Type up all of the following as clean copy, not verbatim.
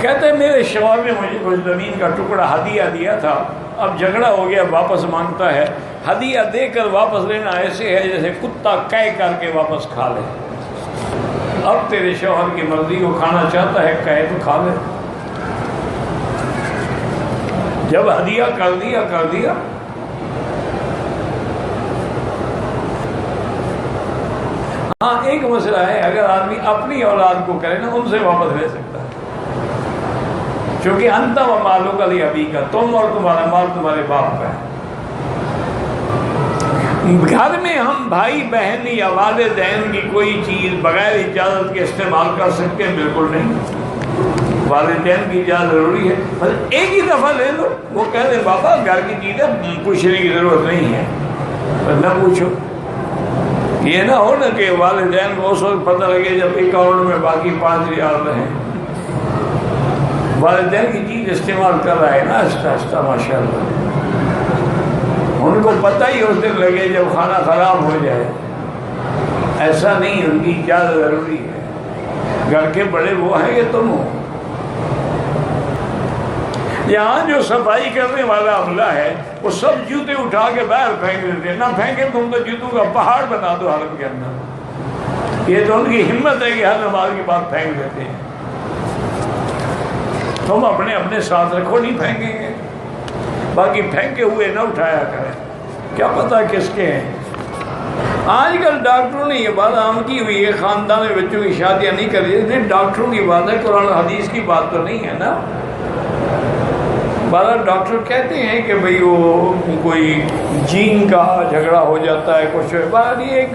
کہتے ہیں میرے شوہر نے مجھے کچھ زمین کا ٹکڑا ہدیہ دیا تھا، اب جھگڑا ہو گیا، واپس مانگتا ہے۔ ہدیہ دے کر واپس لینا ایسے ہے جیسے کتا قے کر کے واپس کھا لے۔ اب تیرے شوہر کی مرضی کو کھانا چاہتا ہے، قے تو کھا لے۔ جب ہدیہ کر دیا۔ ہاں ایک مسئلہ ہے، اگر آدمی اپنی اولاد کو کرے نا، ان سے واپس لے سکتا ہے، کیونکہ انت و مالک لابیک کا، تم اور تمہارا مال تمہارے باپ کا ہے۔ گھر میں ہم بھائی بہن یا والدین کی کوئی چیز بغیر اجازت کے استعمال کر سکتے ہیں؟ بالکل نہیں، والدین کی اجازت ضروری ہے۔ بس ایک ہی دفعہ لے لو، وہ کہہ دیں بابا گھر کی چیز ہے، پوچھنے کی ضرورت نہیں ہے، بس نہ پوچھو۔ یہ نہ ہو نا کہ والدین کو اس وقت پتہ لگے جب اکاؤنٹ میں باقی 5 ریال رہے، والدین کی چیز استعمال کر رہا ہے نا آہستہ آہستہ ماشاء اللہ، ان کو پتہ ہی اس دن لگے جب کھانا خراب ہو جائے۔ ایسا نہیں، ان کی اجازت ضروری ہے۔ گھر کے بڑے وہ ہیں کہ تم ہو۔ یہاں جو صفائی کرنے والا عملہ ہے وہ سب جوتے اٹھا کے باہر پھینک دیتے ہیں، نہ پھینکے تم تو جوتوں کا پہاڑ بنا دو حرم کے اندر۔ یہ تو ان کی ہمت ہے کہ ہر نماز کے بعد پھینک دیتے ہیں۔ تم اپنے ساتھ رکھو، نہیں پھینکیں گے، باقی پھینکے ہوئے نہ اٹھایا کریں، کیا پتہ کس کے ہیں۔ آج کل ڈاکٹروں نے یہ بات عام کی ہوئی ہے، خاندان میں بچوں کی شادیاں نہیں کر رہی، ڈاکٹروں کی بات ہے، قرآن حدیث کی بات تو نہیں ہے نا۔ بعض ڈاکٹر کہتے ہیں کہ بھئی وہ کوئی جین کا جھگڑا ہو جاتا ہے، کچھ بعد یہ ایک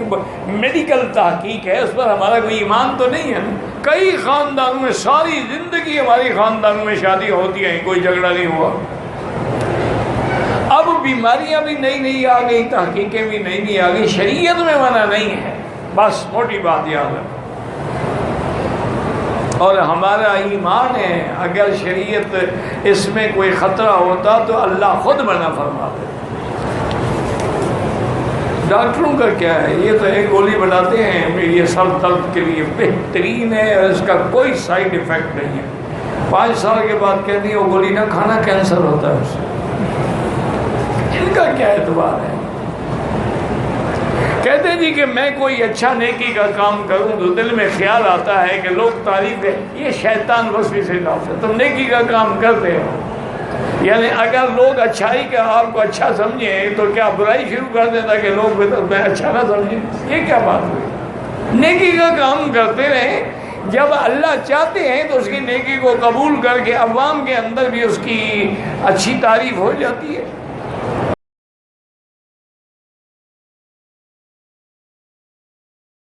میڈیکل تحقیق ہے، اس پر ہمارا کوئی ایمان تو نہیں ہے۔ کئی خاندانوں میں ساری زندگی ہماری خاندانوں میں شادی ہوتی ہیں، کوئی جھگڑا نہیں ہوا۔ اب بیماریاں بھی نئی آ گئی، تحقیقیں بھی نئی آ گئی، شریعت میں منع نہیں ہے، بس موٹی بات یاد ہے۔ اور ہمارا ایمان ہے، اگر شریعت اس میں کوئی خطرہ ہوتا تو اللہ خود منع فرما دے۔ ڈاکٹروں کا کیا ہے، یہ تو ایک گولی بناتے ہیں، یہ سر درد کے لیے بہترین ہے اور اس کا کوئی سائیڈ ایفیکٹ نہیں ہے۔ 5 سال کے بعد کہتی ہیں وہ گولی نہ کھانا، کینسر ہوتا ہے اس سے۔ ان کا کیا اعتبار ہے؟ کہتے ہیں جی کہ میں کوئی اچھا نیکی کا کام کروں تو دل میں خیال آتا ہے کہ لوگ تعریف ہے، یہ شیطان وسوسے سے لاتا ہے۔ تم نیکی کا کام کرتے ہو، یعنی اگر لوگ اچھائی کا آپ کو اچھا سمجھیں تو کیا برائی شروع کر دیتا کہ لوگ میں اچھا نہ سمجھیں؟ یہ کیا بات ہوئی؟ نیکی کا کام کرتے رہیں، جب اللہ چاہتے ہیں تو اس کی نیکی کو قبول کر کے عوام کے اندر بھی اس کی اچھی تعریف ہو جاتی ہے۔